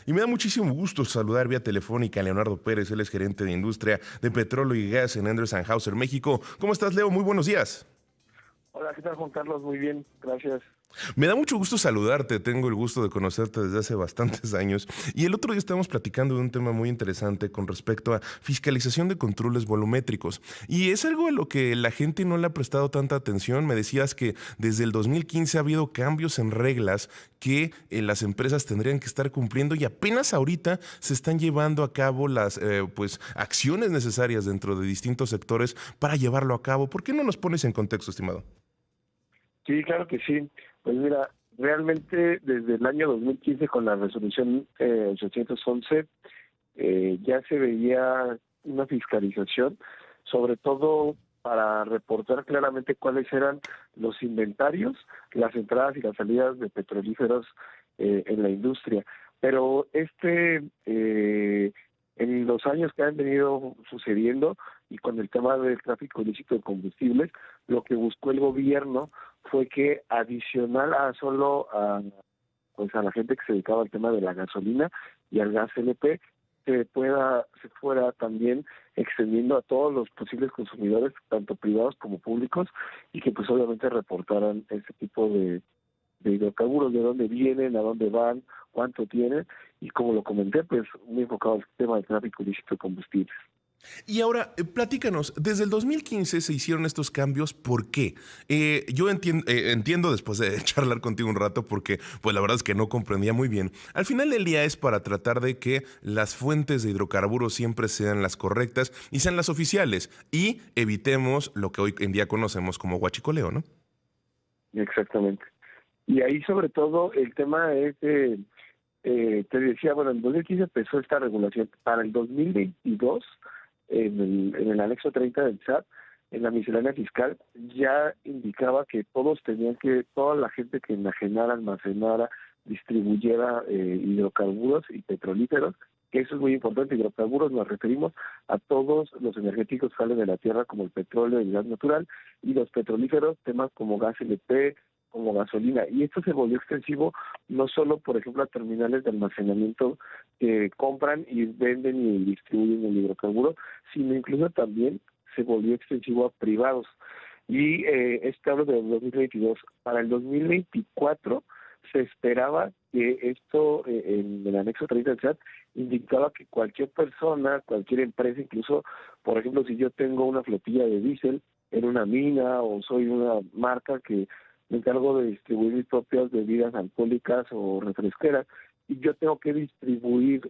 Y me da muchísimo gusto saludar vía telefónica a Leonardo Pérez, él es gerente de industria de petróleo y gas en Endres Hauser, México. ¿Cómo estás, Leo? Muy buenos días. Hola, ¿qué tal, Juan Carlos? Muy bien, gracias. Me da mucho gusto saludarte, tengo el gusto de conocerte desde hace bastantes años y el otro día estábamos platicando de un tema muy interesante con respecto a fiscalización de controles volumétricos y es algo a lo que la gente no le ha prestado tanta atención. Me decías que desde el 2015 ha habido cambios en reglas que las empresas tendrían que estar cumpliendo y apenas ahorita se están llevando a cabo las pues acciones necesarias dentro de distintos sectores para llevarlo a cabo. ¿Por qué no nos pones en contexto, estimado? Sí, claro que sí. Pues mira, realmente desde el año 2015 con la resolución 811 ya se veía una fiscalización, sobre todo para reportar claramente cuáles eran los inventarios, las entradas y las salidas de petrolíferos en la industria. Pero en los años que han venido sucediendo y con el tema del tráfico ilícito de combustibles, lo que buscó el gobierno fue que adicional a solo a la gente que se dedicaba al tema de la gasolina y al gas LP, se fuera también extendiendo a todos los posibles consumidores, tanto privados como públicos, y que pues obviamente reportaran este tipo de hidrocarburos, de dónde vienen, a dónde van, cuánto tienen, y como lo comenté, pues muy enfocado al tema del tráfico ilícito de combustibles. Y ahora, platícanos, desde el 2015 se hicieron estos cambios, ¿por qué? Yo entiendo después de charlar contigo un rato, porque pues la verdad es que no comprendía muy bien. Al final del día es para tratar de que las fuentes de hidrocarburos siempre sean las correctas y sean las oficiales, y evitemos lo que hoy en día conocemos como huachicoleo, ¿no? Exactamente. Y ahí sobre todo el tema es, te decía, bueno, en 2015 empezó esta regulación. Para el 2022, en el anexo 30 del SAT, en la miscelánea fiscal, ya indicaba que toda la gente que enajenara, almacenara, distribuyera hidrocarburos y petrolíferos, que eso es muy importante. Hidrocarburos nos referimos a todos los energéticos que salen de la tierra, como el petróleo y el gas natural, y los petrolíferos, temas como gas LP, como gasolina. Y esto se volvió extensivo no solo, por ejemplo, a terminales de almacenamiento que compran y venden y distribuyen el hidrocarburo, sino incluso también se volvió extensivo a privados. Y este hablo del 2022. Para el 2024 se esperaba que esto, en el anexo 30 del SAT, indicaba que cualquier persona, cualquier empresa, incluso, por ejemplo, si yo tengo una flotilla de diésel en una mina o soy una marca que me encargo de distribuir mis propias bebidas alcohólicas o refresqueras, y yo tengo que distribuir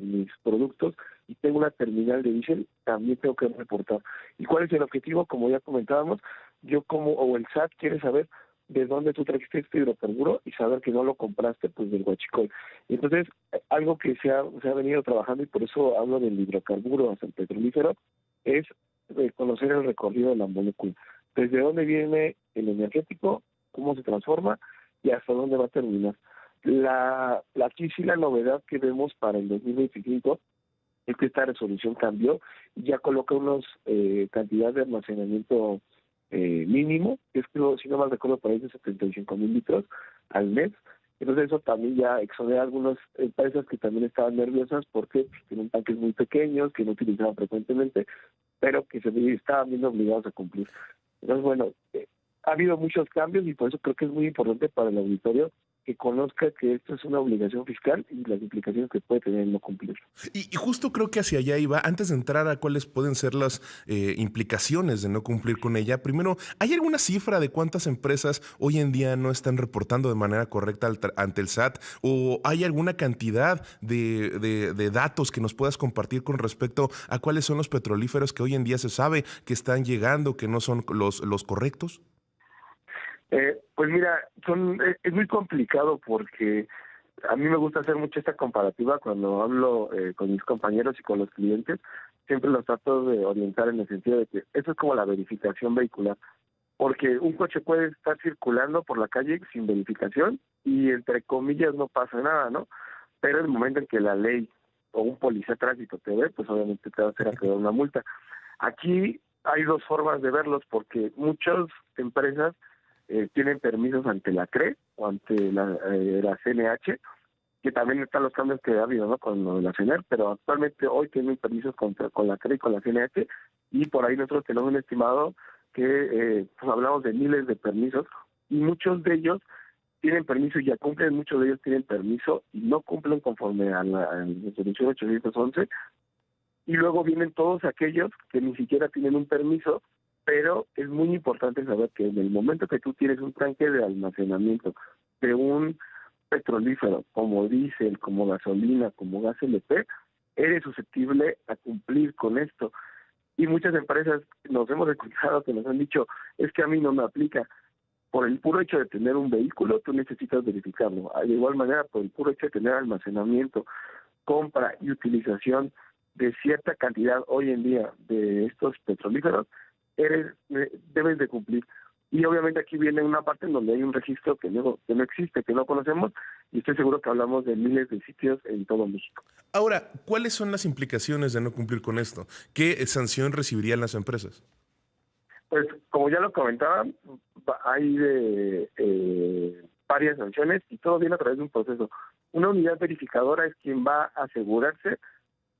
mis productos y tengo una terminal de diésel, también tengo que reportar. ¿Y cuál es el objetivo? Como ya comentábamos, o el SAT quiere saber de dónde tú trajiste este hidrocarburo y saber que no lo compraste pues del huachicol. Entonces, algo que se ha venido trabajando, y por eso hablo del hidrocarburo hasta el petrolífero, es conocer el recorrido de la molécula. Desde dónde viene el energético, cómo se transforma y hasta dónde va a terminar. Aquí sí la novedad que vemos para el 2025 es que esta resolución cambió y ya coloca unos cantidad de almacenamiento mínimo, que es, creo, si no mal recuerdo, por ahí de 75,000 litros al mes. Entonces eso también ya exonera a algunas empresas que también estaban nerviosas porque tienen tanques muy pequeños, que no utilizaban frecuentemente, pero que se estaban bien obligados a cumplir. Entonces, bueno, ha habido muchos cambios y por eso creo que es muy importante para el auditorio que conozca que esto es una obligación fiscal y las implicaciones que puede tener el no cumplir. Y justo creo que hacia allá iba, antes de entrar a cuáles pueden ser las implicaciones de no cumplir con ella. Primero, ¿hay alguna cifra de cuántas empresas hoy en día no están reportando de manera correcta ante el SAT? ¿O hay alguna cantidad de datos que nos puedas compartir con respecto a cuáles son los petrolíferos que hoy en día se sabe que están llegando, que no son los correctos? Pues mira, es muy complicado porque a mí me gusta hacer mucho esta comparativa cuando hablo con mis compañeros y con los clientes. Siempre los trato de orientar en el sentido de que eso es como la verificación vehicular, porque un coche puede estar circulando por la calle sin verificación y entre comillas no pasa nada, ¿no? Pero en el momento en que la ley o un policía de tránsito te ve, pues obviamente te va a hacer acreedor una multa. Aquí hay dos formas de verlos, porque muchas empresas tienen permisos ante la CRE o ante la CNH, que también están los cambios que ha habido, ¿no? Con lo de la CNR, pero actualmente hoy tienen permisos con la CRE y con la CNH, y por ahí nosotros tenemos un estimado que pues hablamos de miles de permisos, y muchos de ellos tienen permiso y ya cumplen, muchos de ellos tienen permiso y no cumplen conforme a la resolución 811, y luego vienen todos aquellos que ni siquiera tienen un permiso, pero es muy importante saber que en el momento que tú tienes un tanque de almacenamiento de un petrolífero, como diésel, como gasolina, como gas LP, eres susceptible a cumplir con esto. Y muchas empresas nos hemos escuchado que nos han dicho, es que a mí no me aplica. Por el puro hecho de tener un vehículo, tú necesitas verificarlo. De igual manera, por el puro hecho de tener almacenamiento, compra y utilización de cierta cantidad hoy en día de estos petrolíferos, debes de cumplir. Y obviamente aquí viene una parte en donde hay un registro que no existe, que no conocemos, y estoy seguro que hablamos de miles de sitios en todo México. Ahora, ¿cuáles son las implicaciones de no cumplir con esto? ¿Qué sanción recibirían las empresas? Pues como ya lo comentaba, hay varias sanciones y todo viene a través de un proceso. Una unidad verificadora es quien va a asegurarse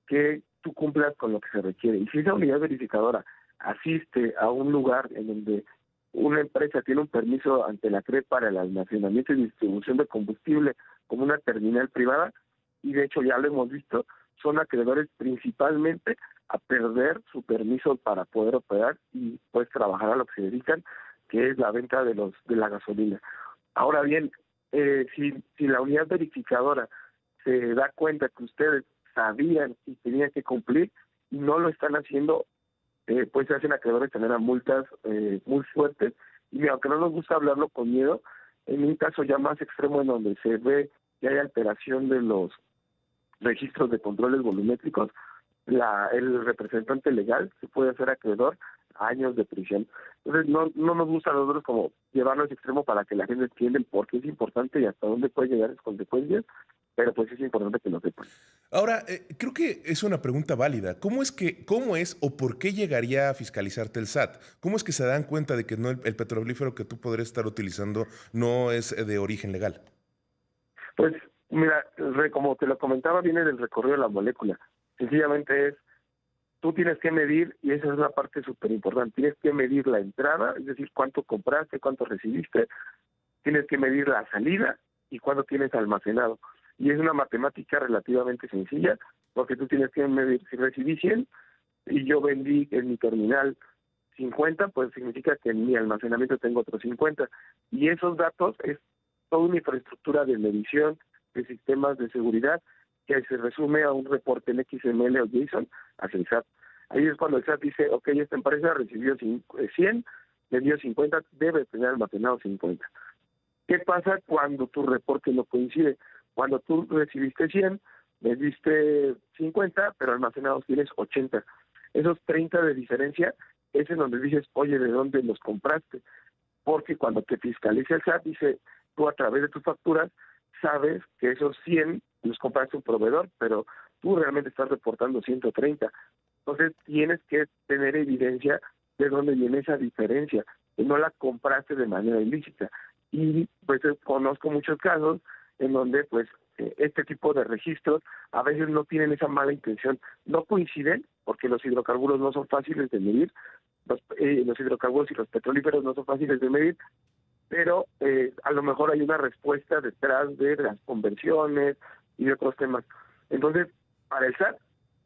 que tú cumplas con lo que se requiere. Y si esa unidad verificadora asiste a un lugar en donde una empresa tiene un permiso ante la CRE para el almacenamiento y distribución de combustible como una terminal privada, y de hecho ya lo hemos visto, son acreedores principalmente a perder su permiso para poder operar y pues trabajar a lo que se dedican, que es la venta de la gasolina. Ahora bien, si la unidad verificadora se da cuenta que ustedes sabían y tenían que cumplir y no lo están haciendo, pues se hacen acreedores tener a multas muy fuertes. Y aunque no nos gusta hablarlo con miedo, en un caso ya más extremo en donde se ve que hay alteración de los registros de controles volumétricos, el representante legal se puede hacer acreedor a años de prisión. Entonces no nos gusta a nosotros como llevarlo a ese extremo para que la gente entienda el por qué es importante y hasta dónde puede llegar las consecuencias, pero pues es importante que lo sepan. Ahora, creo que es una pregunta válida. ¿Cómo es o por qué llegaría a fiscalizarte el SAT? ¿Cómo es que se dan cuenta de que no el petrolífero que tú podrías estar utilizando no es de origen legal? Pues mira, como te lo comentaba, viene del recorrido de la molécula. Sencillamente tú tienes que medir, y esa es una parte súper importante, tienes que medir la entrada, es decir, cuánto compraste, cuánto recibiste, tienes que medir la salida y cuánto tienes almacenado. Y es una matemática relativamente sencilla, porque tú tienes que medir, si recibí 100 y yo vendí en mi terminal 50, pues significa que en mi almacenamiento tengo otros 50. Y esos datos es toda una infraestructura de medición de sistemas de seguridad que se resume a un reporte en XML o JSON hacia el SAT. Ahí es cuando el SAT dice, ok, esta empresa recibió 100, vendió 50, debe tener almacenado 50. ¿Qué pasa cuando tu reporte no coincide? Cuando tú recibiste 100, vendiste 50, pero almacenados tienes 80. Esos 30 de diferencia es en donde dices, oye, ¿de dónde los compraste? Porque cuando te fiscaliza el SAT, dice, tú a través de tus facturas sabes que esos 100 los compraste un proveedor, pero tú realmente estás reportando 130. Entonces tienes que tener evidencia de dónde viene esa diferencia, que no la compraste de manera ilícita. Y pues conozco muchos casos en donde pues este tipo de registros a veces no tienen esa mala intención, no coinciden porque los hidrocarburos no son fáciles de medir, los hidrocarburos y los petrolíferos no son fáciles de medir, pero a lo mejor hay una respuesta detrás de las conversiones y de otros temas. Entonces, para el SAT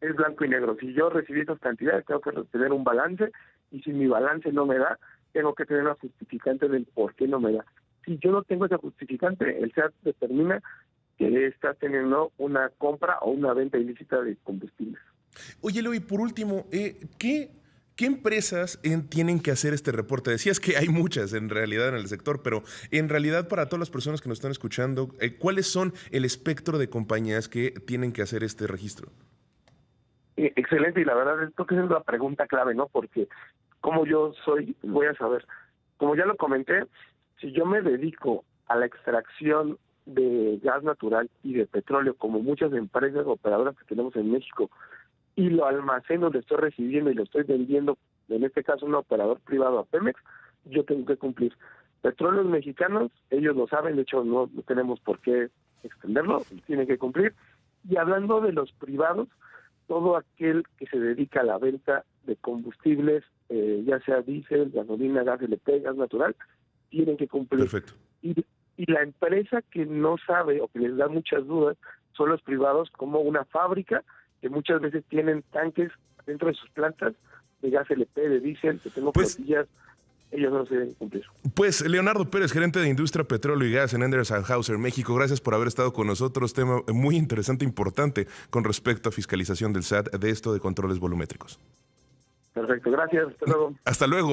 es blanco y negro. Si yo recibí esas cantidades, tengo que tener un balance, y si mi balance no me da, tengo que tener una justificante del por qué no me da. Si yo no tengo esa justificante, el SAT determina que está teniendo una compra o una venta ilícita de combustibles. Oye, Eloy, por último, ¿qué empresas tienen que hacer este reporte? Decías que hay muchas en realidad en el sector, pero en realidad para todas las personas que nos están escuchando, ¿cuáles son el espectro de compañías que tienen que hacer este registro? Excelente, y la verdad es que es la pregunta clave, ¿no? Porque como yo voy a saber, como ya lo comenté, si yo me dedico a la extracción de gas natural y de petróleo, como muchas empresas operadoras que tenemos en México, y lo almaceno, lo estoy recibiendo y lo estoy vendiendo, en este caso un operador privado a Pemex, yo tengo que cumplir. Petróleos Mexicanos, ellos lo saben, de hecho no tenemos por qué extenderlo, tienen que cumplir. Y hablando de los privados, todo aquel que se dedica a la venta de combustibles, ya sea diésel, gasolina, gas LP, gas natural, tienen que cumplir. Perfecto. Y la empresa que no sabe o que les da muchas dudas son los privados, como una fábrica que muchas veces tienen tanques dentro de sus plantas de gas LP, de diésel, que tengo flotillas, ellos no se deben cumplir. Pues Leonardo Pérez, gerente de Industria, Petróleo y Gas en Enders & Hauser, México, gracias por haber estado con nosotros. Tema muy interesante, importante con respecto a fiscalización del SAT de esto de controles volumétricos. Perfecto, gracias, hasta luego. Hasta luego.